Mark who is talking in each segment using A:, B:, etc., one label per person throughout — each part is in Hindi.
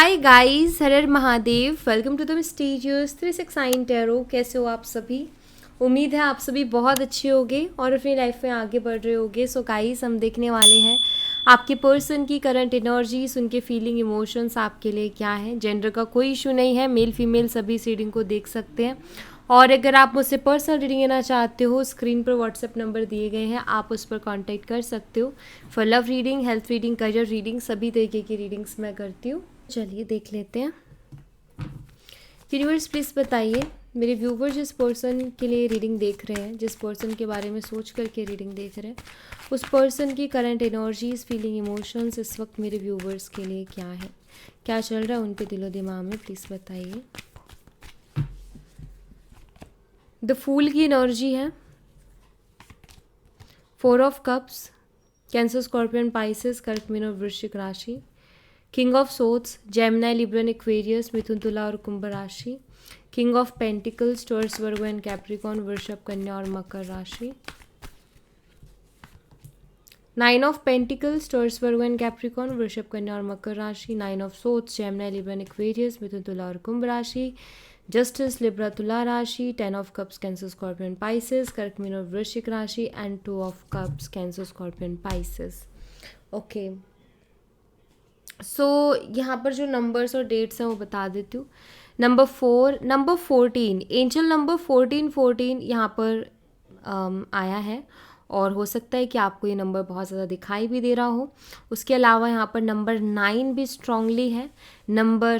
A: Hi guys, Har Har Mahadev. Welcome to the mysterious 369 tarot. कैसे हो आप सभी? उम्मीद है आप सभी बहुत अच्छे होंगे और अपनी लाइफ में आगे बढ़ रहे होंगे। सो गाइस, हम देखने वाले हैं आपके पर्सन की करंट एनर्जीज, उनके फीलिंग, इमोशंस आपके लिए क्या है। जेंडर का कोई इशू नहीं है, मेल फीमेल सभी इस रीडिंग को देख सकते हैं। और अगर आप मुझसे पर्सनल रीडिंग लेना चाहते हो, स्क्रीन पर व्हाट्सएप नंबर दिए गए हैं, आप उस पर कांटेक्ट कर सकते हो। For love reading, health reading, career reading, सभी तरीके की रीडिंग्स मैं करती हूँ। चलिए देख लेते हैं। यूनिवर्स प्लीज़ बताइए, मेरे व्यूवर जिस पर्सन के लिए रीडिंग देख रहे हैं, जिस पर्सन के बारे में सोच करके रीडिंग देख रहे हैं, उस पर्सन की करंट एनर्जीज, फीलिंग, इमोशंस इस वक्त मेरे व्यूवर्स के लिए क्या है, क्या चल रहा है उनके दिलो दिमाग में, प्लीज़ बताइए। द फूल की एनर्जी है, 4 of cups, Cancer, Scorpion, Pisces, कर्क, मीन और वृश्चिक राशि। King of swords, Gemini, Libran, Aquarius, मिथुन, तुला और कुंभ राशि। King of pentacles, Taurus, Virgo and Capricorn, वृषभ, कन्या और मकर राशि। 9 of pentacles, Taurus, Virgo and Capricorn, वृषभ, कन्या और मकर राशि। 9 of swords, Gemini, Libran, Aquarius, मिथुन, तुला और कुंभ राशि। जस्टिस, लिब्रा, तुला राशि। 10 of cups, Cancer, Scorpion, Pisces, कर्क, मीन और वृश्चिक राशि। And 2 of cups, Cancer, Scorpion, Pisces. Okay, so यहाँ पर जो नंबर्स और डेट्स हैं वो बता देती हूँ। नंबर 4, नंबर 14, एंजल नंबर 14 यहाँ पर आया है और हो सकता है कि आपको ये नंबर बहुत ज़्यादा दिखाई भी दे रहा हो। उसके अलावा यहाँ पर नंबर 9 भी स्ट्रांगली है, नंबर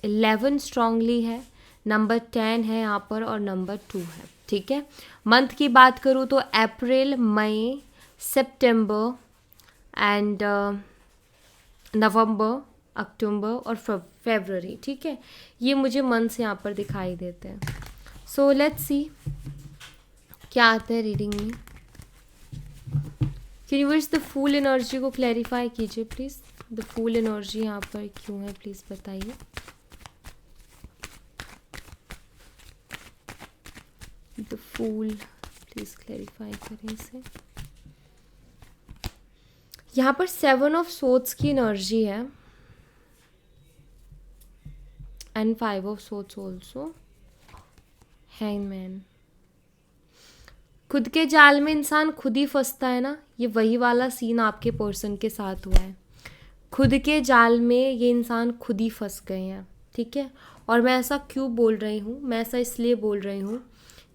A: 11 स्ट्रांगली है, नंबर 10 है यहाँ पर और नंबर 2 है। ठीक है, मंथ की बात करूँ तो अप्रैल, मई, सितंबर एंड नवंबर, अक्टूबर और फरवरी। ठीक है, ये मुझे मंथ्स यहाँ पर दिखाई देते हैं। सो लेट्स सी क्या आता है रीडिंग में। यूनिवर्स द फूल एनर्जी को क्लैरिफाई कीजिए प्लीज़। द फूल एनर्जी यहाँ पर क्यों है, प्लीज़ बताइए। द फूल प्लीज़ क्लैरिफाई करें इसे। यहाँ पर 7 ऑफ सोट्स की एनर्जी है and 5 of shots also. Hangman, खुद के जाल में इंसान खुद ही फंसता है ना, ये वही वाला सीन आपके पर्सन के साथ हुआ है। खुद के जाल में ये इंसान खुद ही फंस गए हैं। ठीक है, और मैं ऐसा क्यों बोल रही हूँ, मैं ऐसा इसलिए बोल रही हूँ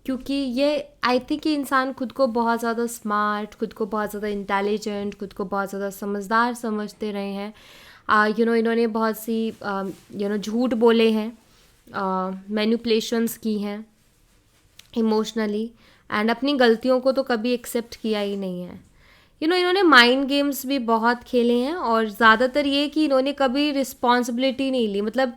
A: क्योंकि ये आई थिंक कि इंसान खुद को बहुत ज़्यादा स्मार्ट, खुद को बहुत ज़्यादा इंटेलिजेंट, खुद को बहुत ज़्यादा समझदार समझते रहे हैं। इन्होंने बहुत सी झूठ बोले हैं, मैनिपुलेशंस की हैं इमोशनली, एंड अपनी गलतियों को तो कभी एक्सेप्ट किया ही नहीं है। इन्होंने माइंड गेम्स भी बहुत खेले हैं और ज़्यादातर ये कि इन्होंने कभी रिस्पॉन्सिबिलिटी नहीं ली। मतलब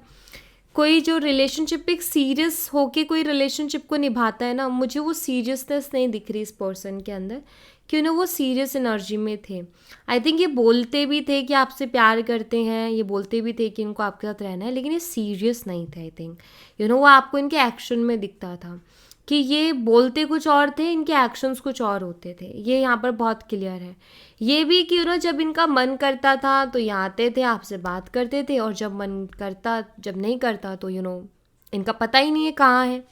A: कोई जो रिलेशनशिप एक सीरियस होके कोई रिलेशनशिप को निभाता है ना, मुझे वो सीरियसनेस नहीं दिख रही इस पर्सन के अंदर कि वो सीरियस एनर्जी में थे। आई थिंक ये बोलते भी थे कि आपसे प्यार करते हैं, ये बोलते भी थे कि इनको आपके साथ रहना है, लेकिन ये सीरियस नहीं थे। आई थिंक वो आपको इनके एक्शन में दिखता था कि ये बोलते कुछ और थे, इनके एक्शंस कुछ और होते थे। ये यहाँ पर बहुत क्लियर है। ये भी कि जब इनका मन करता था तो यहाँ आते थे, आपसे बात करते थे, और जब मन करता, जब नहीं करता तो इनका पता ही नहीं है कहाँ है।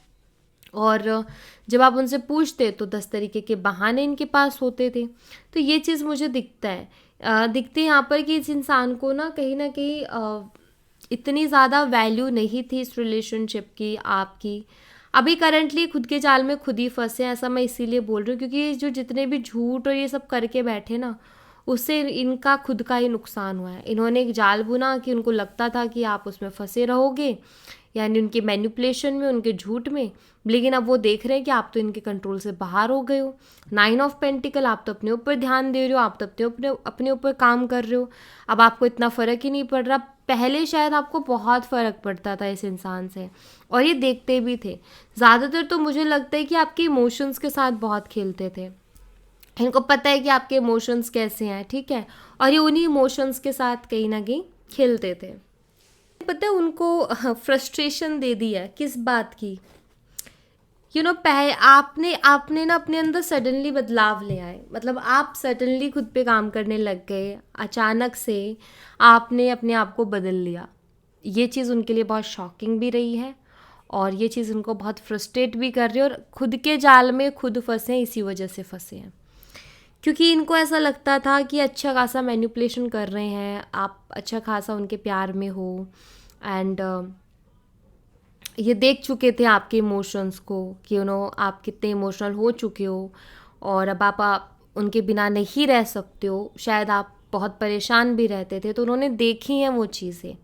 A: और जब आप उनसे पूछते तो 10 तरीके के बहाने इनके पास होते थे। तो ये चीज़ मुझे दिखता है, दिखती है यहाँ पर कि इस इंसान को ना कहीं इतनी ज़्यादा वैल्यू नहीं थी इस रिलेशनशिप की, आपकी। अभी करंटली खुद के जाल में खुद ही फंसे हैं, ऐसा मैं इसीलिए बोल रही हूँ क्योंकि जो जितने भी झूठ और ये सब करके बैठे ना, उससे इनका खुद का ही नुकसान हुआ है। इन्होंने एक जाल बुना कि उनको लगता था कि आप उसमें फंसे रहोगे, यानी उनके मैनिपुलेशन में, उनके झूठ में, लेकिन अब वो देख रहे हैं कि आप तो इनके कंट्रोल से बाहर हो गए हो। 9 ऑफ पेंटिकल, आप तो अपने ऊपर ध्यान दे रहे हो, आप तो अपने ऊपर काम कर रहे हो। अब आपको इतना फ़र्क ही नहीं पड़ रहा। पहले शायद आपको बहुत फ़र्क पड़ता था इस इंसान से, और ये देखते भी थे। ज़्यादातर तो मुझे लगता है कि आपके इमोशंस के साथ बहुत खेलते थे। इनको पता है कि आपके इमोशंस कैसे हैं, ठीक है, और ये उन्हीं इमोशंस के साथ कहीं ना कहीं खेलते थे। पता है उनको फ्रस्ट्रेशन दे दी है किस बात की, आपने ना अपने अंदर सडनली बदलाव ले आए। मतलब आप सडनली खुद पे काम करने लग गए, अचानक से आपने अपने आप को बदल लिया। ये चीज़ उनके लिए बहुत शॉकिंग भी रही है और ये चीज़ उनको बहुत फ्रस्ट्रेट भी कर रही है, और खुद के जाल में खुद फंसे हैं, इसी वजह से फंसे हैं। क्योंकि इनको ऐसा लगता था कि अच्छा खासा मैनिपुलेशन कर रहे हैं आप, अच्छा खासा उनके प्यार में हो, एंड ये देख चुके थे आपके इमोशंस को कि आप कितने इमोशनल हो चुके हो, और अब आप उनके बिना नहीं रह सकते हो, शायद आप बहुत परेशान भी रहते थे, तो उन्होंने देखी हैं वो चीज़ें।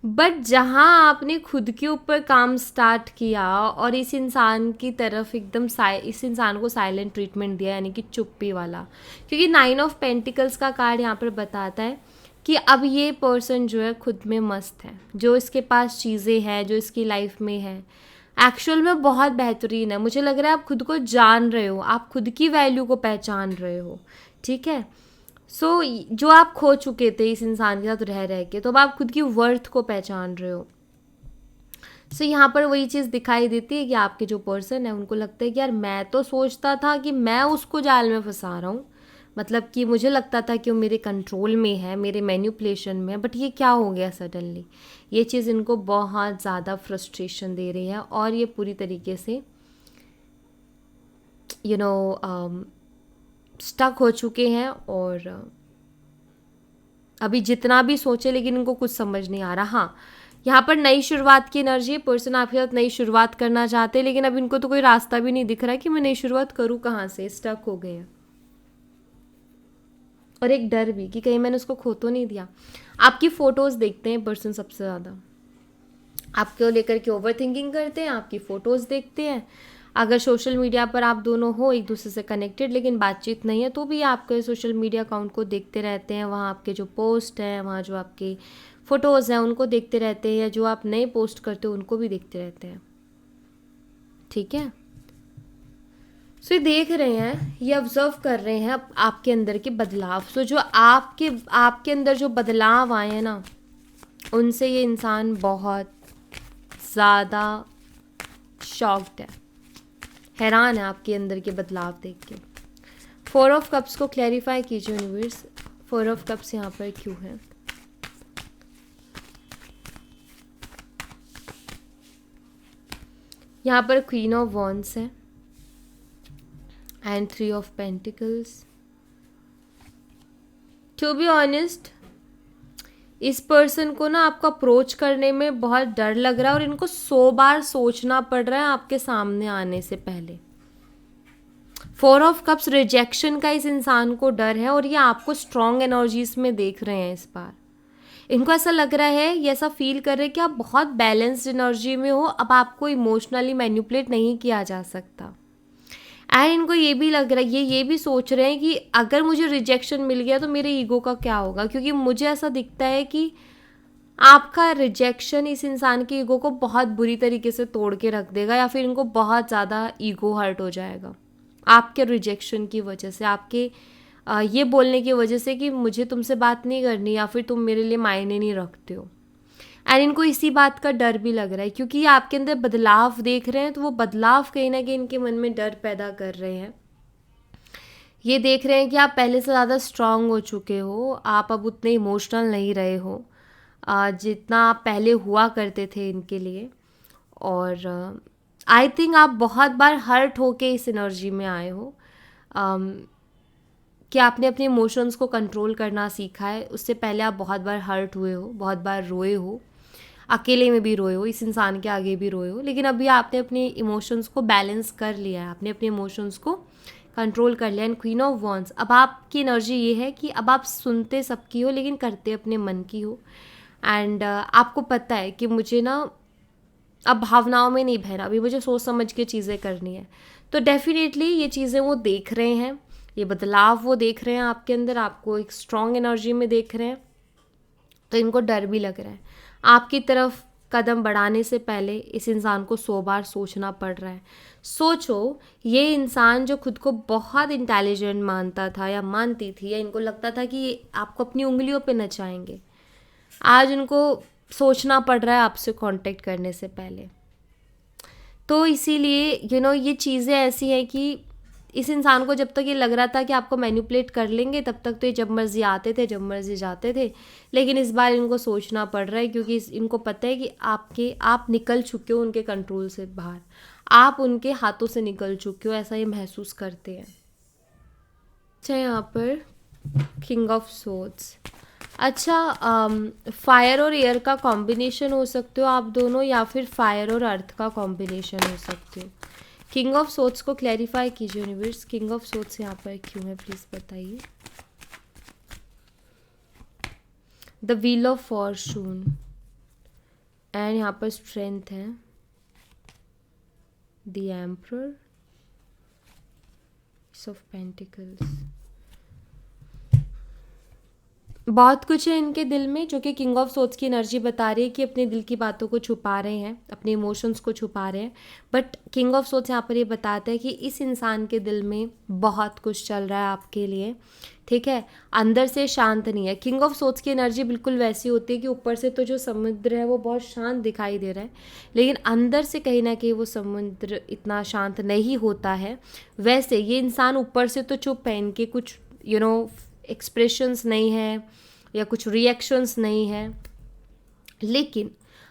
A: बट जहाँ आपने खुद के ऊपर काम स्टार्ट किया और इस इंसान की तरफ एकदम इस इंसान को साइलेंट ट्रीटमेंट दिया, यानी कि चुप्पी वाला, क्योंकि 9 ऑफ पेंटिकल्स का कार्ड यहाँ पर बताता है कि अब ये पर्सन जो है खुद में मस्त है, जो इसके पास चीज़ें हैं, जो इसकी लाइफ में है, एक्चुअल में बहुत बेहतरीन है। मुझे लग रहा है आप खुद को जान रहे हो, आप खुद की वैल्यू को पहचान रहे हो, ठीक है। सो जो आप खो चुके थे इस इंसान के साथ रह रह के, तो अब आप खुद की वर्थ को पहचान रहे हो। सो यहाँ पर वही चीज़ दिखाई देती है कि आपके जो पर्सन है उनको लगता है कि यार मैं तो सोचता था कि मैं उसको जाल में फंसा रहा हूँ, मतलब कि मुझे लगता था कि वो मेरे कंट्रोल में है, मेरे मैनिपुलेशन में है, बट ये क्या हो गया सडनली। ये चीज़ इनको बहुत ज़्यादा फ्रस्ट्रेशन दे रही है और ये पूरी तरीके से स्टक हो चुके हैं, और अभी जितना भी सोचे लेकिन इनको कुछ समझ नहीं आ रहा। हाँ, यहाँ पर नई शुरुआत की एनर्जी, पर्सन आपके साथ नई शुरुआत करना चाहते हैं, लेकिन अब इनको तो कोई रास्ता भी नहीं दिख रहा है कि मैं नई शुरुआत करूँ कहाँ से, स्टक हो गए हैं। और एक डर भी कि कहीं मैंने उसको खो तो नहीं दिया। आपकी फ़ोटोज़ देखते हैं पर्सन सबसे ज़्यादा, आपको लेकर के ओवर थिंकिंग करते हैं, आपकी फ़ोटोज़ देखते हैं। अगर सोशल मीडिया पर आप दोनों हो एक दूसरे से कनेक्टेड लेकिन बातचीत नहीं है, तो भी आपके सोशल मीडिया अकाउंट को देखते रहते हैं, वहाँ आपके जो पोस्ट हैं, वहाँ जो आपके फ़ोटोज़ हैं उनको देखते रहते हैं, या जो आप नए पोस्ट करते हो उनको भी देखते रहते हैं, ठीक है। सो ये देख रहे हैं, ये ऑब्जर्व कर रहे हैं आपके अंदर के बदलाव। सो जो आपके अंदर जो बदलाव आए हैं ना, उनसे ये इंसान बहुत ज़्यादा शॉक्ड है, हैरान है आपके अंदर के बदलाव देख के। 4 ऑफ कप्स को क्लैरिफाई कीजिए यूनिवर्स, 4 ऑफ कप्स यहाँ पर क्यों है। यहाँ पर क्वीन ऑफ वॉन्ड्स है and 3 of pentacles. To be honest, इस पर्सन को ना आपको अप्रोच करने में बहुत डर लग रहा है, और इनको 100 बार सोचना पड़ रहा है आपके सामने आने से पहले। 4 ऑफ कप्स रिजेक्शन का इस इंसान को डर है, और ये आपको स्ट्रॉन्ग एनर्जीज में देख रहे हैं इस बार। इनको ऐसा लग रहा है, ये ऐसा फील कर रहे हैं कि आप बहुत बैलेंस्ड एनर्जी में हो, अब आपको इमोशनली मैनिपुलेट नहीं किया जा सकता। एंड इनको ये भी लग रहा है, ये भी सोच रहे हैं कि अगर मुझे रिजेक्शन मिल गया तो मेरे ईगो का क्या होगा, क्योंकि मुझे ऐसा दिखता है कि आपका रिजेक्शन इस इंसान के ईगो को बहुत बुरी तरीके से तोड़ के रख देगा, या फिर इनको बहुत ज़्यादा ईगो हर्ट हो जाएगा आपके रिजेक्शन की वजह से, आपके ये बोलने की वजह से कि मुझे तुमसे बात नहीं करनी, या फिर तुम मेरे लिए मायने नहीं रखते हो। एंड इनको इसी बात का डर भी लग रहा है, क्योंकि ये आपके अंदर बदलाव देख रहे हैं, तो वो बदलाव कहीं ना कहीं इनके मन में डर पैदा कर रहे हैं। ये देख रहे हैं कि आप पहले से ज़्यादा स्ट्रांग हो चुके हो, आप अब उतने इमोशनल नहीं रहे हो जितना आप पहले हुआ करते थे इनके लिए। और आई थिंक आप बहुत बार हर्ट होके इस एनर्जी में आए हो, कि आपने अपने इमोशंस को कंट्रोल करना सीखा है। उससे पहले आप बहुत बार हर्ट हुए हो, बहुत बार रोए हो, अकेले में भी रोए हो, इस इंसान के आगे भी रोए हो, लेकिन अभी आपने अपने इमोशंस को बैलेंस कर लिया है, आपने अपने इमोशंस को कंट्रोल कर लिया। एंड क्वीन ऑफ वॉन्ड्स, अब आपकी एनर्जी ये है कि अब आप सुनते सबकी हो लेकिन करते अपने मन की हो। एंड आपको पता है कि मुझे ना अब भावनाओं में नहीं बहना, अभी मुझे सोच समझ के चीज़ें करनी है। तो डेफिनेटली ये चीज़ें वो देख रहे हैं, ये बदलाव वो देख रहे हैं आपके अंदर, आपको एक स्ट्रॉन्ग एनर्जी में देख रहे हैं, तो इनको डर भी लग रहा है। आपकी तरफ कदम बढ़ाने से पहले इस इंसान को 100 बार सोचना पड़ रहा है। सोचो, ये इंसान जो खुद को बहुत इंटेलिजेंट मानता था या मानती थी, या इनको लगता था कि ये आपको अपनी उंगलियों पे नचाएंगे, आज उनको सोचना पड़ रहा है आपसे कांटेक्ट करने से पहले। तो इसीलिए ये चीज़ें ऐसी हैं कि इस इंसान को जब तक ये लग रहा था कि आपको मैनिपुलेट कर लेंगे, तब तक तो ये जब मर्जी आते थे, जब मर्जी जाते थे। लेकिन इस बार इनको सोचना पड़ रहा है, क्योंकि इनको पता है कि आप निकल चुके हो उनके कंट्रोल से बाहर, आप उनके हाथों से निकल चुके हो, ऐसा ये महसूस करते हैं। अच्छा, यहाँ पर किंग ऑफ सोर्ड्स। अच्छा, फायर और एयर का कॉम्बिनेशन हो सकते हो आप दोनों, या फिर फायर और अर्थ का कॉम्बिनेशन हो सकते हो। किंग ऑफ सोर्ड्स को क्लैरिफाई कीजिए यूनिवर्स, किंग ऑफ सोर्ड्स यहाँ पर क्यों है, प्लीज़ बताइए। The wheel of Fortune and यहाँ पर स्ट्रेंथ है, द एम्परर, ऑफ पेंटिकल्स। बहुत कुछ है इनके दिल में, जो कि किंग ऑफ सोर्ड्स की एनर्जी बता रही है कि अपने दिल की बातों को छुपा रहे हैं, अपने इमोशंस को छुपा रहे हैं। बट किंग ऑफ सोर्ड्स यहाँ पर ये बताता है कि इस इंसान के दिल में बहुत कुछ चल रहा है आपके लिए, ठीक है, अंदर से शांत नहीं है। किंग ऑफ सोर्ड्स की एनर्जी बिल्कुल वैसी होती है कि ऊपर से तो जो समुद्र है वो बहुत शांत दिखाई दे रहा है, लेकिन अंदर से कहीं ना कहीं वो समुद्र इतना शांत नहीं होता है। वैसे ये इंसान ऊपर से तो चुप है, इनके कुछ एक्सप्रेशंस नहीं है या कुछ रिएक्शंस नहीं है, लेकिन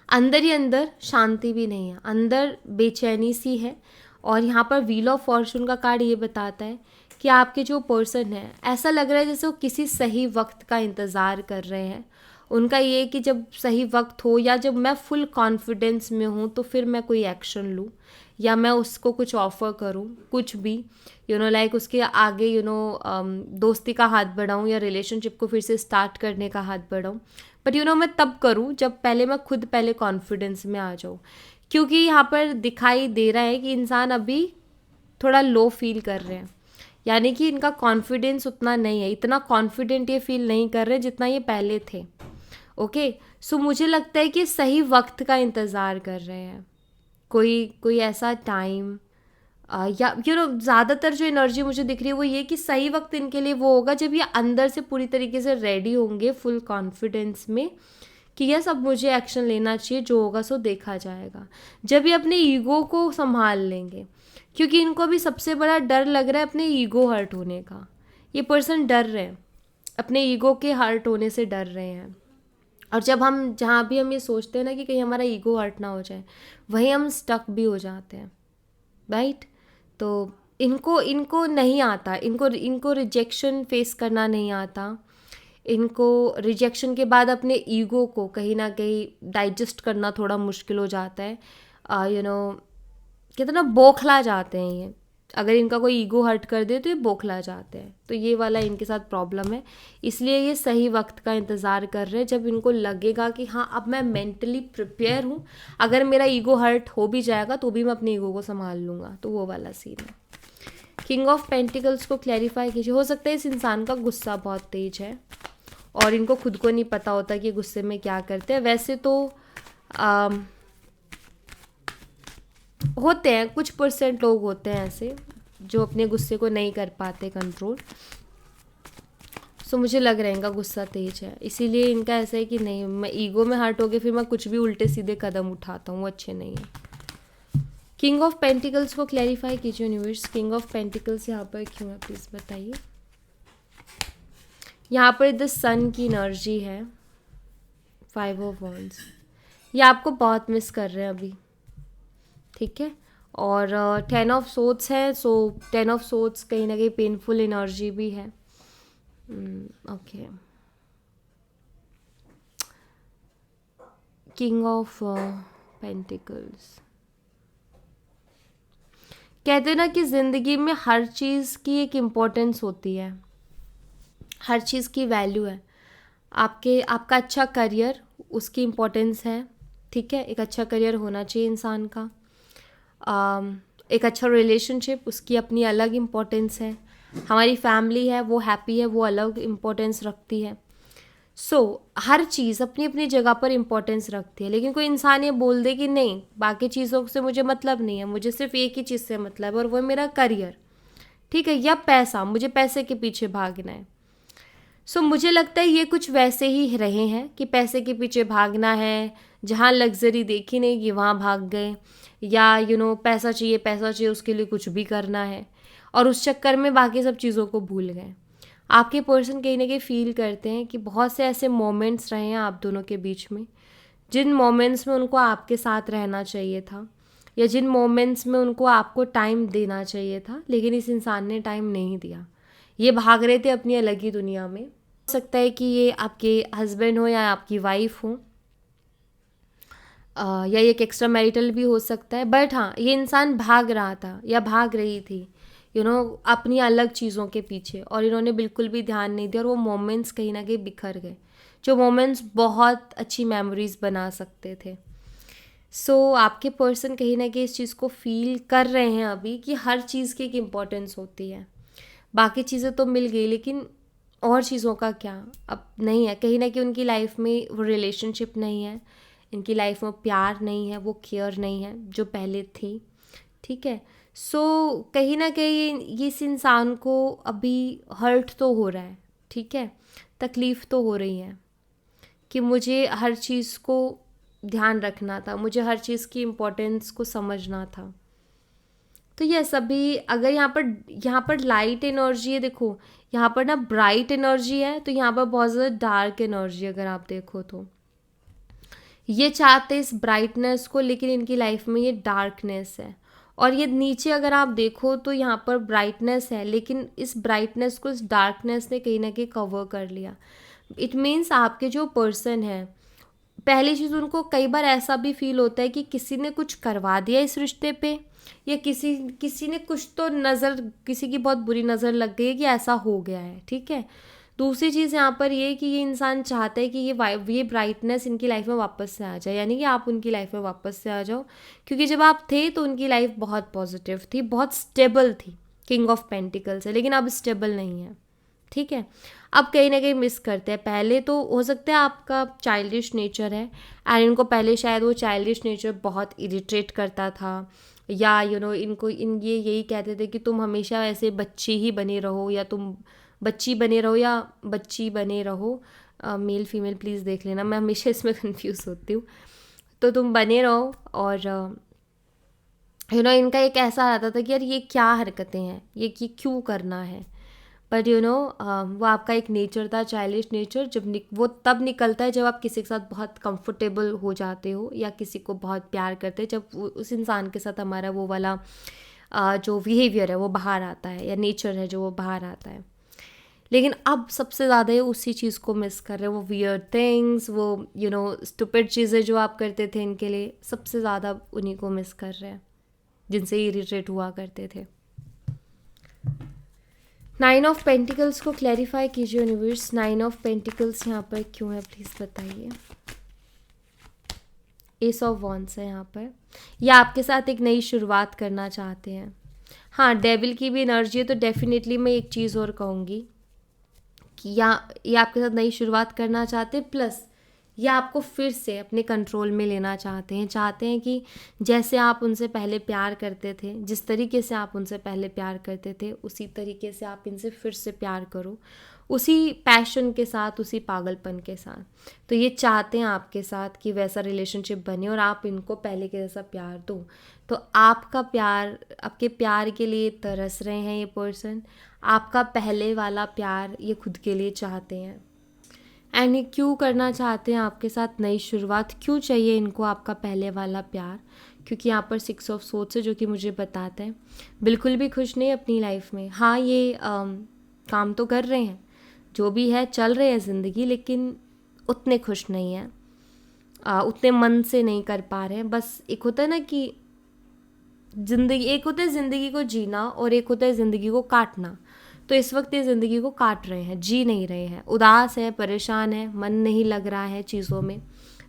A: अंदर ही अंदर शांति भी नहीं है, अंदर बेचैनी सी है। और यहाँ पर व्हील ऑफ फॉर्चून का कार्ड ये बताता है कि आपके जो पर्सन है, ऐसा लग रहा है जैसे वो किसी सही वक्त का इंतज़ार कर रहे हैं। उनका ये कि जब सही वक्त हो, या जब मैं फुल कॉन्फिडेंस में हूँ, तो फिर मैं कोई एक्शन लूँ, या मैं उसको कुछ ऑफ़र करूँ, कुछ भी लाइक उसके आगे दोस्ती का हाथ बढ़ाऊँ, या रिलेशनशिप को फिर से स्टार्ट करने का हाथ बढ़ाऊँ। बट मैं तब करूँ जब मैं खुद पहले कॉन्फिडेंस में आ जाऊँ, क्योंकि यहाँ पर दिखाई दे रहा है कि इंसान अभी थोड़ा लो फील कर रहे हैं, यानी कि इनका कॉन्फिडेंस उतना नहीं है, इतना कॉन्फिडेंट ये फील नहीं कर रहे जितना ये पहले थे। ओके, सो मुझे लगता है कि सही वक्त का इंतज़ार कर रहे हैं, कोई ऐसा टाइम, या ज़्यादातर जो एनर्जी मुझे दिख रही है वो ये कि सही वक्त इनके लिए वो होगा जब ये अंदर से पूरी तरीके से रेडी होंगे, फुल कॉन्फिडेंस में कि यस अब मुझे एक्शन लेना चाहिए, जो होगा सो देखा जाएगा। जब ये अपने ईगो को संभाल लेंगे, क्योंकि इनको अभी सबसे बड़ा डर लग रहा है अपने ईगो हर्ट होने का। ये पर्सन डर रहे हैं, अपने ईगो के हर्ट होने से डर रहे हैं। और जब हम जहाँ भी हम ये सोचते हैं ना कि कहीं हमारा ईगो हर्ट ना हो जाए, वहीं हम स्टक भी हो जाते हैं, राइट। तो इनको नहीं आता, इनको रिजेक्शन फेस करना नहीं आता, इनको रिजेक्शन के बाद अपने ईगो को कहीं ना कहीं डाइजेस्ट करना थोड़ा मुश्किल हो जाता है। कितना बौखला जाते हैं ये, अगर इनका कोई ईगो हर्ट कर दे तो ये बौखला जाते हैं। तो ये वाला इनके साथ प्रॉब्लम है, इसलिए ये सही वक्त का इंतज़ार कर रहे हैं जब इनको लगेगा कि हाँ अब मैं मेंटली प्रिपेयर हूँ, अगर मेरा ईगो हर्ट हो भी जाएगा तो भी मैं अपने ईगो को संभाल लूँगा। तो वो वाला सीन है। किंग ऑफ पेंटिकल्स को क्लैरिफाई कीजिए। हो सकता है इस इंसान का गुस्सा बहुत तेज है और इनको खुद को नहीं पता होता कि गुस्से में क्या करते हैं। वैसे तो होते हैं, कुछ % लोग होते हैं ऐसे जो अपने गुस्से को नहीं कर पाते कंट्रोल। सो मुझे लग रहा है इनका गुस्सा तेज है, इसीलिए इनका ऐसा है कि नहीं, मैं ईगो में हर्ट हो गया फिर मैं कुछ भी उल्टे सीधे कदम उठाता हूँ, वो अच्छे नहीं है। किंग ऑफ पेंटिकल्स को क्लैरिफाई कीजिए यूनिवर्स, किंग ऑफ पेंटिकल्स यहाँ पर क्यों है, प्लीज़ बताइए। यहाँ पर द सन की एनर्जी है, 5 ऑफ वॉन्ड्स। ये आपको बहुत मिस कर रहे हैं अभी, ठीक है। और 10 ऑफ सोर्ड्स है, सो 10 ऑफ सोर्ड्स कहीं ना कहीं पेनफुल एनर्जी भी है। ओके, किंग ऑफ पेंटिकल्स कहते हैं ना कि ज़िंदगी में हर चीज़ की एक इम्पोर्टेंस होती है, हर चीज़ की वैल्यू है। आपका अच्छा करियर, उसकी इम्पोर्टेंस है, ठीक है, एक अच्छा करियर होना चाहिए इंसान का। एक अच्छा रिलेशनशिप, उसकी अपनी अलग इम्पोर्टेंस है। हमारी फैमिली है, वो हैप्पी है, वो अलग इम्पोर्टेंस रखती है। हर चीज़ अपनी अपनी जगह पर इम्पोर्टेंस रखती है। लेकिन कोई इंसान ये बोल दे कि नहीं, बाकी चीज़ों से मुझे मतलब नहीं है, मुझे सिर्फ एक ही चीज़ से मतलब है और वो है मेरा करियर, ठीक है, या पैसा, मुझे पैसे के पीछे भागना है। मुझे लगता है ये कुछ वैसे ही रहे हैं कि पैसे के पीछे भागना है, जहाँ लग्जरी देखी नहीं कि वहाँ भाग गए, या पैसा चाहिए उसके लिए कुछ भी करना है। और उस चक्कर में बाकी सब चीज़ों को भूल गए। आपके पर्सन कहीं ना कहीं फील करते हैं कि बहुत से ऐसे मोमेंट्स रहे हैं आप दोनों के बीच में, जिन मोमेंट्स में उनको आपके साथ रहना चाहिए था, या जिन मोमेंट्स में उनको आपको टाइम देना चाहिए था, लेकिन इस इंसान ने टाइम नहीं दिया। ये भाग रहे थे अपनी अलग ही दुनिया में। हो सकता है कि ये आपके हस्बैंड हो या आपकी वाइफ हो, या ये एक एक्स्ट्रा मैरिटल भी हो सकता है। बट हाँ, ये इंसान भाग रहा था या भाग रही थी अपनी अलग चीज़ों के पीछे, और इन्होंने बिल्कुल भी ध्यान नहीं दिया, और वो मोमेंट्स कहीं ना कहीं बिखर गए, जो मोमेंट्स बहुत अच्छी मेमोरीज बना सकते थे। आपके पर्सन कहीं ना कहीं इस चीज़ को फील कर रहे हैं अभी कि हर चीज़ की एक इम्पोर्टेंस होती है। बाकी चीज़ें तो मिल गई, लेकिन और चीज़ों का क्या, अब नहीं है। कहीं ना कहीं उनकी लाइफ में वो रिलेशनशिप नहीं है, इनकी लाइफ में प्यार नहीं है, वो केयर नहीं है जो पहले थी। ठीक है, कहीं ना कहीं इस इंसान को अभी हर्ट तो हो रहा है, ठीक है, तकलीफ़ तो हो रही है कि मुझे हर चीज़ को ध्यान रखना था, मुझे हर चीज़ की इम्पोर्टेंस को समझना था। तो ये सभी, अगर यहाँ पर लाइट एनर्जी है, देखो यहाँ पर ना ब्राइट एनर्जी है, तो यहाँ पर बहुत ज़्यादा डार्क एनर्जी अगर आप देखो तो ये चाहते इस ब्राइटनेस को, लेकिन इनकी लाइफ में ये डार्कनेस है। और ये नीचे अगर आप देखो तो यहाँ पर ब्राइटनेस है, लेकिन इस ब्राइटनेस को इस डार्कनेस ने कहीं ना कहीं कवर कर लिया। इट मीन्स आपके जो पर्सन है, पहली चीज़, उनको कई बार ऐसा भी फील होता है कि किसी ने कुछ करवा दिया इस रिश्ते पे, या किसी ने कुछ तो किसी की बहुत बुरी नज़र लग गई है कि ऐसा हो गया है। ठीक है, दूसरी चीज़ यहाँ पर ये कि ये इंसान चाहता है कि ये ब्राइटनेस इनकी लाइफ में वापस से आ जाए, यानी कि आप उनकी लाइफ में वापस से आ जाओ, क्योंकि जब आप थे तो उनकी लाइफ बहुत पॉजिटिव थी, बहुत स्टेबल थी, किंग ऑफ पेंटिकल्स है, लेकिन अब स्टेबल नहीं है। ठीक है, अब कहीं ना कहीं मिस करते हैं। पहले तो हो सकता है आपका चाइल्डिश नेचर है, एंड इनको पहले शायद वो चाइल्डिश नेचर बहुत इरिटेट करता था, या इनको ये यही कहते थे कि तुम हमेशा ऐसे बच्ची ही बने रहो, या तुम बच्ची बने रहो या बच्ची बने रहो। मेल फीमेल प्लीज़ देख लेना, मैं हमेशा इसमें कंफ्यूज होती हूँ। तो तुम बने रहो, और इनका एक ऐसा आता था कि यार ये क्या हरकतें हैं, ये क्यों करना है। बट वो आपका एक नेचर था, चाइल्डिश नेचर, वो तब निकलता है जब आप किसी के साथ बहुत कंफर्टेबल हो जाते हो, या किसी को बहुत प्यार करते हैं, जब उस इंसान के साथ हमारा वो वाला जो बिहेवियर है वो बाहर आता है, या नेचर है जो वो बाहर आता है। लेकिन अब सबसे ज़्यादा ये उसी चीज़ को मिस कर रहे हैं, वो वियर्ड थिंग्स, वो स्टूपिड चीज़ें जो आप करते थे इनके लिए, सबसे ज़्यादा उन्हीं को मिस कर रहे हैं, जिनसे इरिटेट हुआ करते थे। 9 ऑफ पेंटिकल्स को क्लैरिफाई कीजिए यूनिवर्स। 9 ऑफ पेंटिकल्स यहाँ पर क्यों है, प्लीज़ बताइए। एस ऑफ वॉन्ड्स है यहाँ पर, या आपके साथ एक नई शुरुआत करना चाहते हैं। हाँ, डेविल की भी एनर्जी है, तो डेफिनेटली मैं एक चीज़ और कहूँगी कि ये आपके साथ नई शुरुआत करना चाहते हैं, प्लस ये आपको फिर से अपने कंट्रोल में लेना चाहते हैं कि जैसे आप उनसे पहले प्यार करते थे, जिस तरीके से आप उनसे पहले प्यार करते थे, उसी तरीके से आप इनसे फिर से प्यार करो, उसी पैशन के साथ, उसी पागलपन के साथ। तो ये चाहते हैं आपके साथ कि वैसा रिलेशनशिप बने, और आप इनको पहले के जैसा प्यार दो। तो आपके प्यार के लिए तरस रहे हैं ये पर्सन, आपका पहले वाला प्यार ये खुद के लिए चाहते हैं। एंड ये क्यों करना चाहते हैं आपके साथ नई शुरुआत, क्यों चाहिए इनको आपका पहले वाला प्यार? क्योंकि यहाँ पर 6 ऑफ सोर्ड्स है, जो कि मुझे बताता है बिल्कुल भी खुश नहीं अपनी लाइफ में। हाँ, ये काम तो कर रहे हैं, जो भी है चल रहे हैं ज़िंदगी, लेकिन उतने खुश नहीं हैं, उतने मन से नहीं कर पा रहे हैं। बस एक होता है ना कि एक होता है ज़िंदगी को जीना, और एक होता है ज़िंदगी को काटना। तो इस वक्त ये ज़िंदगी को काट रहे हैं, जी नहीं रहे हैं, उदास है, परेशान है, मन नहीं लग रहा है चीज़ों में,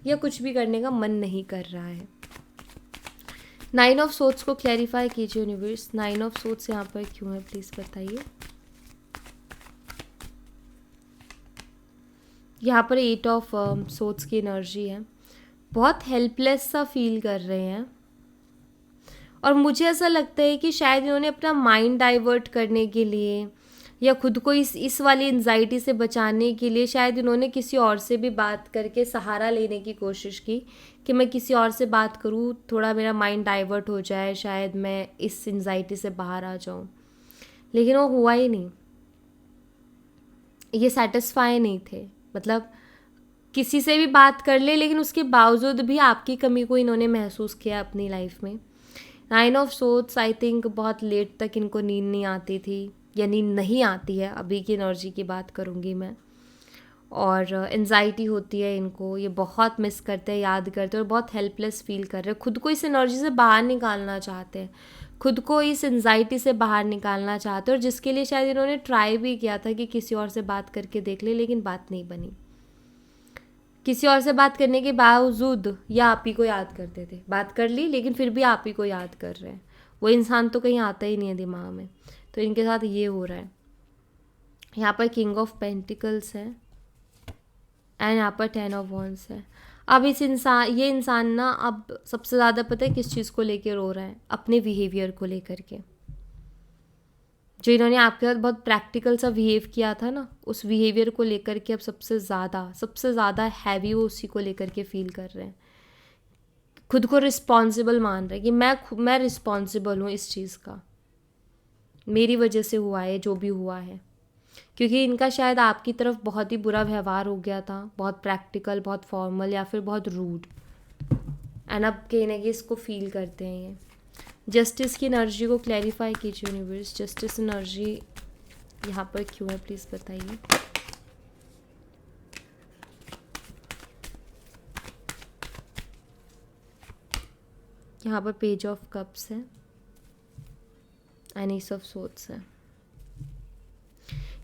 A: या कुछ भी करने का मन नहीं कर रहा है। 9 ऑफ सोर्ड्स को क्लैरिफाई कीजिए यूनिवर्स। 9 ऑफ सोर्ड्स यहाँ पर क्यों है, प्लीज़ बताइए। यहाँ पर 8 ऑफ सोर्ड्स की एनर्जी है, बहुत हेल्पलेस सा फील कर रहे हैं, और मुझे ऐसा लगता है कि शायद इन्होंने अपना माइंड डाइवर्ट करने के लिए, या खुद को इस वाली एंजाइटी से बचाने के लिए, शायद इन्होंने किसी और से भी बात करके सहारा लेने की कोशिश की कि मैं किसी और से बात करूँ, थोड़ा मेरा माइंड डाइवर्ट हो जाए, शायद मैं इस एंजाइटी से बाहर आ जाऊँ। लेकिन वो हुआ ही नहीं, ये सेटिस्फाई नहीं थे। मतलब किसी से भी बात कर ले, लेकिन उसके बावजूद भी आपकी कमी को इन्होंने महसूस किया अपनी लाइफ में। 9 ऑफ सोर्ड्स, आई थिंक बहुत लेट तक इनको नींद नहीं आती थी, या नींद नहीं आती है, अभी की एनर्जी की बात करूँगी मैं। और एनजाइटी होती है इनको, ये बहुत मिस करते हैं, याद करते हैं, और बहुत हेल्पलेस फील कर रहे हैं, खुद को इस एनर्जी से बाहर निकालना चाहते हैं, खुद को इस एनजाइटी से बाहर निकालना चाहते हैं, और जिसके लिए शायद इन्होंने ट्राई भी किया था कि किसी और से बात करके देख ले, लेकिन बात नहीं बनी। किसी और से बात करने के बावजूद ये आप ही को याद करते थे, बात कर ली लेकिन फिर भी आप ही को याद कर रहे हैं। वो इंसान तो कहीं आता ही नहीं है दिमाग में। तो इनके साथ ये हो रहा है। यहाँ पर किंग ऑफ पेंटिकल्स है एंड यहाँ पर 10 ऑफ वॉन्ड्स है। अब ये इंसान ना अब सबसे ज़्यादा पता है किस चीज़ को लेकर रो रहा है, अपने बिहेवियर को लेकर के। जो इन्होंने आपके साथ बहुत प्रैक्टिकल सा बिहेव किया था ना, उस बिहेवियर को लेकर के अब सबसे ज़्यादा हैवी वो उसी को लेकर के फील कर रहे हैं। खुद को रिस्पॉन्सिबल मान रहे हैं कि मैं रिस्पॉन्सिबल हूँ इस चीज़ का, मेरी वजह से हुआ है जो भी हुआ है। क्योंकि इनका शायद आपकी तरफ बहुत ही बुरा व्यवहार हो गया था, बहुत प्रैक्टिकल, बहुत फॉर्मल, या फिर बहुत रूड। एंड अब कहीं ना कहीं इसको फील करते हैं ये। जस्टिस की एनर्जी को क्लैरिफाई कीजिए यूनिवर्स। जस्टिस एनर्जी यहाँ पर क्यों है, प्लीज़ बताइए। यहाँ पर पेज ऑफ कप्स है एंड एस ऑफ सोर्ड्स है।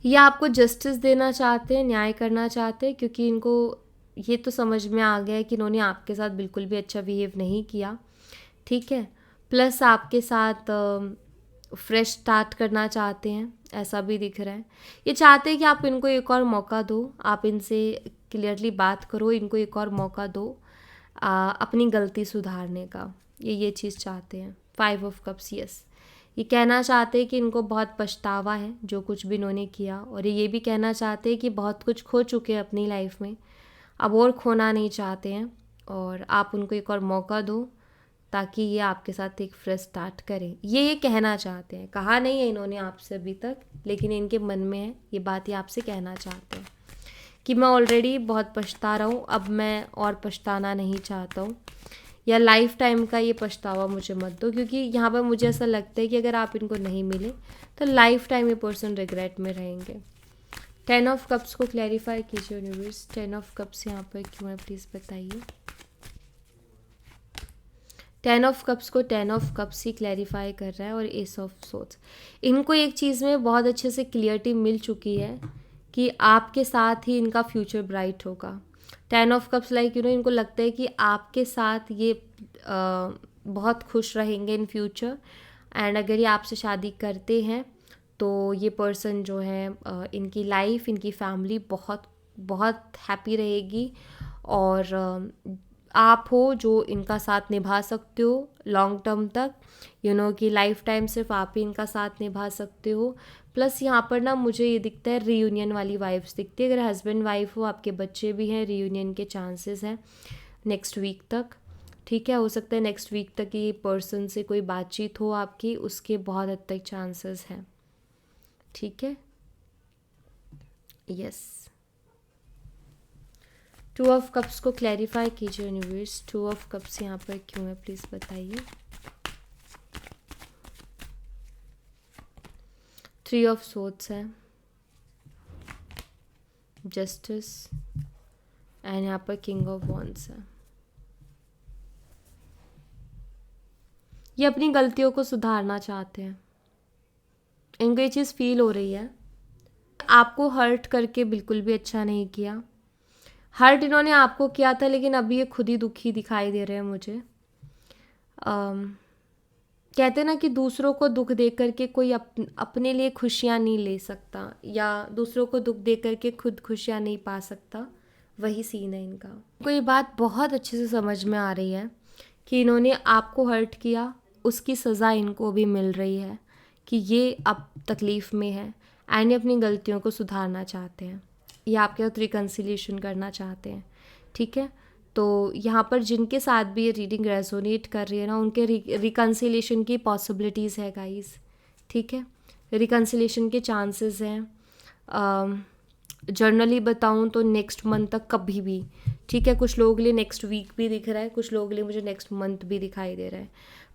A: ये आपको जस्टिस देना चाहते हैं, न्याय करना चाहते हैं, क्योंकि इनको ये तो समझ में आ गया है कि इन्होंने आपके साथ बिल्कुल भी अच्छा बिहेव नहीं किया, ठीक है। प्लस आपके साथ फ्रेश स्टार्ट करना चाहते हैं, ऐसा भी दिख रहा है। ये चाहते हैं कि आप इनको एक और मौका दो, आप इनसे क्लियरली बात करो, इनको एक और मौका दो अपनी गलती सुधारने का। ये चीज़ चाहते हैं। 5 ऑफ कप्स, यस। ये कहना चाहते हैं कि इनको बहुत पछतावा है जो कुछ भी इन्होंने किया, और ये भी कहना चाहते हैं कि बहुत कुछ खो चुके हैं अपनी लाइफ में, अब और खोना नहीं चाहते हैं, और आप उनको एक और मौका दो ताकि ये आपके साथ एक फ्रेश स्टार्ट करें। ये कहना चाहते हैं, कहा नहीं है इन्होंने आपसे अभी तक, लेकिन इनके मन में है ये बात, ये आपसे कहना चाहते हैं कि मैं ऑलरेडी बहुत पछता रहा हूँ, अब मैं और पछताना नहीं चाहता हूँ, या लाइफ टाइम का ये पछतावा मुझे मत दो। क्योंकि यहाँ पर मुझे ऐसा लगता है कि अगर आप इनको नहीं मिले तो लाइफ टाइम ये पर्सन रिग्रेट में रहेंगे। 10 ऑफ कप्स को क्लैरिफाई कीजिए यूनिवर्स। 10 ऑफ कप्स यहाँ पर क्यों है, प्लीज़ बताइए। 10 ऑफ कप्स को 10 ऑफ कप्स ही क्लैरिफाई कर रहा है, और एस ऑफ सोर्ड्स। इनको एक चीज़ में बहुत अच्छे से क्लियरिटी मिल चुकी है कि आपके साथ ही इनका फ्यूचर ब्राइट होगा। 10 ऑफ कप्स लाइक इनको लगता है कि आपके साथ ये बहुत खुश रहेंगे इन फ्यूचर, एंड अगर ये आपसे शादी करते हैं तो ये पर्सन जो है इनकी लाइफ, इनकी फैमिली बहुत बहुत हैप्पी रहेगी, और आप हो जो इनका साथ निभा सकते हो लॉन्ग टर्म तक, कि लाइफ टाइम सिर्फ आप ही इनका साथ निभा सकते हो। प्लस यहाँ पर ना मुझे ये दिखता है रीयूनियन वाली वाइब्स दिखती है। अगर हस्बैंड वाइफ हो, आपके बच्चे भी हैं, रीयूनियन के चांसेस हैं नेक्स्ट वीक तक, ठीक है। हो सकता है नेक्स्ट वीक तक ये पर्सन से कोई बातचीत हो आपकी, उसके बहुत हद तक चांसेस हैं, ठीक है, यस। 2 ऑफ कप्स को क्लैरिफाई कीजिए यूनिवर्स। 2 ऑफ कप्स यहाँ पर क्यों है, प्लीज़ बताइए। 3 ऑफ सोर्ड्स है, जस्टिस, एंड यहाँ पर किंग ऑफ वॉन्ड्स है। ये अपनी गलतियों को सुधारना चाहते हैं, इनको ये चीज़ फील हो रही है। आपको हर्ट करके बिल्कुल भी अच्छा नहीं किया। हर्ट इन्होंने आपको किया था, लेकिन अभी ये खुद ही दुखी दिखाई दे रहे हैं मुझे। कहते हैं ना कि दूसरों को दुख दे करके कोई अपने लिए खुशियाँ नहीं ले सकता, या दूसरों को दुख दे करके खुद खुशियाँ नहीं पा सकता, वही सीन है इनका। इनको ये बात बहुत अच्छे से समझ में आ रही है कि इन्होंने आपको हर्ट किया, उसकी सज़ा इनको भी मिल रही है कि ये अब तकलीफ़ में है, एंड अपनी गलतियों को सुधारना चाहते हैं, ये आपके साथ रिकन्सिलिएशन करना चाहते हैं, ठीक है। तो यहाँ पर जिनके साथ भी ये रीडिंग रेजोनेट कर रही है ना, उनके रिकन्सिलिएशन की पॉसिबिलिटीज़ है गाइस, ठीक है। रिकन्सिलेशन के चांसेस हैं। जर्नली बताऊँ तो नेक्स्ट मंथ तक कभी भी, ठीक है। कुछ लोगों के लिए नेक्स्ट वीक भी दिख रहा है, कुछ लोगों के लिए मुझे नेक्स्ट मंथ भी दिखाई दे रहा है,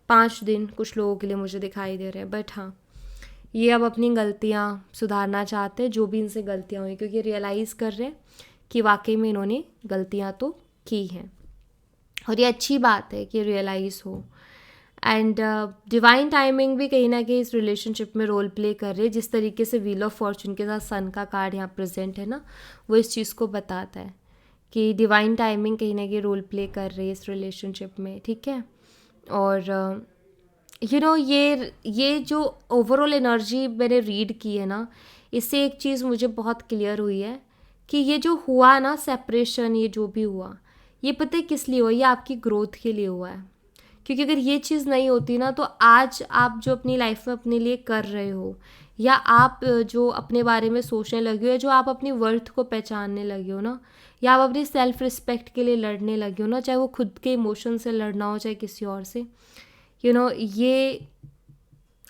A: 5 दिन कुछ लोगों के लिए मुझे दिखाई दे रहे हैं। बट हाँ, ये अब अपनी गलतियाँ सुधारना चाहते हैं, जो भी इनसे गलतियाँ हुई, क्योंकि रियलाइज़ कर रहे हैं कि वाकई में इन्होंने गलतियाँ तो की हैं। और ये अच्छी बात है कि रियलाइज़ हो। एंड डिवाइन टाइमिंग भी कहीं ना कहीं इस रिलेशनशिप में रोल प्ले कर रही है। जिस तरीके से व्हील ऑफ फॉर्चून के साथ सन का कार्ड यहाँ प्रेजेंट है ना, वो इस चीज़ को बताता है कि डिवाइन टाइमिंग कहीं ना कहीं रोल प्ले कर रही है इस रिलेशनशिप में, ठीक है। और ये जो ओवरऑल एनर्जी मैंने रीड की है ना, इससे एक चीज़ मुझे बहुत क्लियर हुई है कि ये जो हुआ ना सेपरेशन, ये जो भी हुआ, ये पता है किस लिए हुआ, ये आपकी ग्रोथ के लिए हुआ है। क्योंकि अगर ये चीज़ नहीं होती ना, तो आज आप जो अपनी लाइफ में अपने लिए कर रहे हो, या आप जो अपने बारे में सोचने लगे हो, या जो आप अपनी वर्थ को पहचानने लगे हो ना, या आप अपनी सेल्फ रिस्पेक्ट के लिए लड़ने लगे हो ना, चाहे वो खुद के इमोशन से लड़ना हो चाहे किसी और से, ये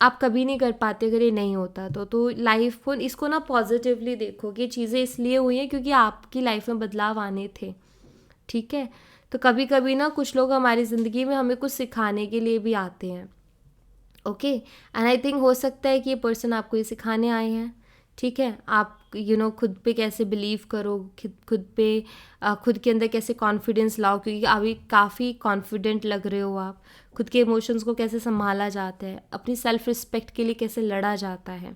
A: आप कभी नहीं कर पाते अगर ये नहीं होता तो लाइफ को, इसको ना पॉजिटिवली देखो कि चीज़ें इसलिए हुई हैं क्योंकि आपकी लाइफ में बदलाव आने थे, ठीक है। तो कभी कभी ना कुछ लोग हमारी ज़िंदगी में हमें कुछ सिखाने के लिए भी आते हैं, ओके। एंड आई थिंक हो सकता है कि ये पर्सन आपको ये सिखाने आए हैं, ठीक है। आप खुद पे कैसे बिलीव करो, खुद पे खुद के अंदर कैसे कॉन्फिडेंस लाओ, क्योंकि अभी काफ़ी कॉन्फिडेंट लग रहे हो आप। खुद के इमोशंस को कैसे संभाला जाता है, अपनी सेल्फ रिस्पेक्ट के लिए कैसे लड़ा जाता है,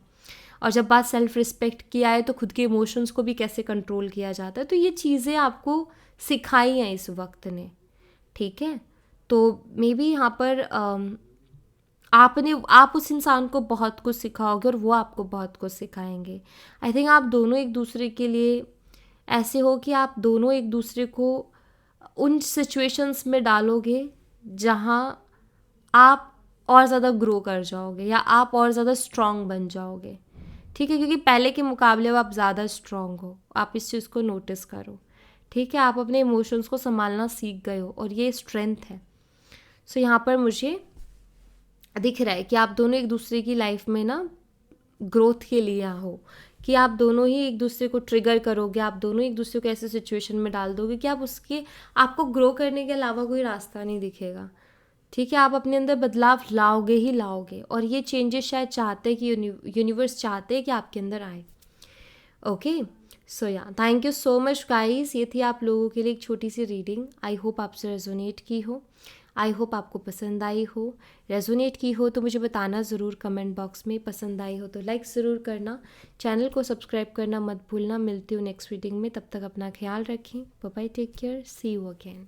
A: और जब बात सेल्फ रिस्पेक्ट की आए तो खुद के इमोशंस को भी कैसे कंट्रोल किया जाता है। तो ये चीज़ें आपको सिखाई हैं इस वक्त ने, ठीक है। तो मे बी यहाँ पर आप उस इंसान को बहुत कुछ सिखाओगे और वो आपको बहुत कुछ सिखाएंगे। आई थिंक आप दोनों एक दूसरे के लिए ऐसे हो कि आप दोनों एक दूसरे को उन सिचुएशंस में डालोगे जहाँ आप और ज़्यादा ग्रो कर जाओगे, या आप और ज़्यादा स्ट्रॉन्ग बन जाओगे, ठीक है। क्योंकि पहले के मुकाबले अब आप ज़्यादा स्ट्रॉन्ग हो, आप इस चीज़ को नोटिस करो, ठीक है। आप अपने इमोशंस को संभालना सीख गए हो और ये स्ट्रेंथ है। सो यहाँ पर मुझे दिख रहा है कि आप दोनों एक दूसरे की लाइफ में ना ग्रोथ के लिए हो, कि आप दोनों ही एक दूसरे को ट्रिगर करोगे, आप दोनों एक दूसरे को ऐसे सिचुएशन में डाल दोगे कि आपको ग्रो करने के अलावा कोई रास्ता नहीं दिखेगा, ठीक है। आप अपने अंदर बदलाव लाओगे ही लाओगे, और ये चेंजेस शायद चाहते हैं कि यूनिवर्स चाहते हैं कि आपके अंदर आए, ओके। सो या thank you so much guys, ये थी आप लोगों के लिए एक छोटी सी रीडिंग। आई होप आपसे रेजोनेट की हो, आई होप आपको पसंद आई हो। रेजोनेट की हो तो मुझे बताना ज़रूर कमेंट बॉक्स में, पसंद आई हो तो लाइक ज़रूर करना, चैनल को सब्सक्राइब करना मत भूलना। मिलती हूँ नेक्स्ट रीडिंग में, तब तक अपना ख्याल रखें, bye bye, take care, see you again.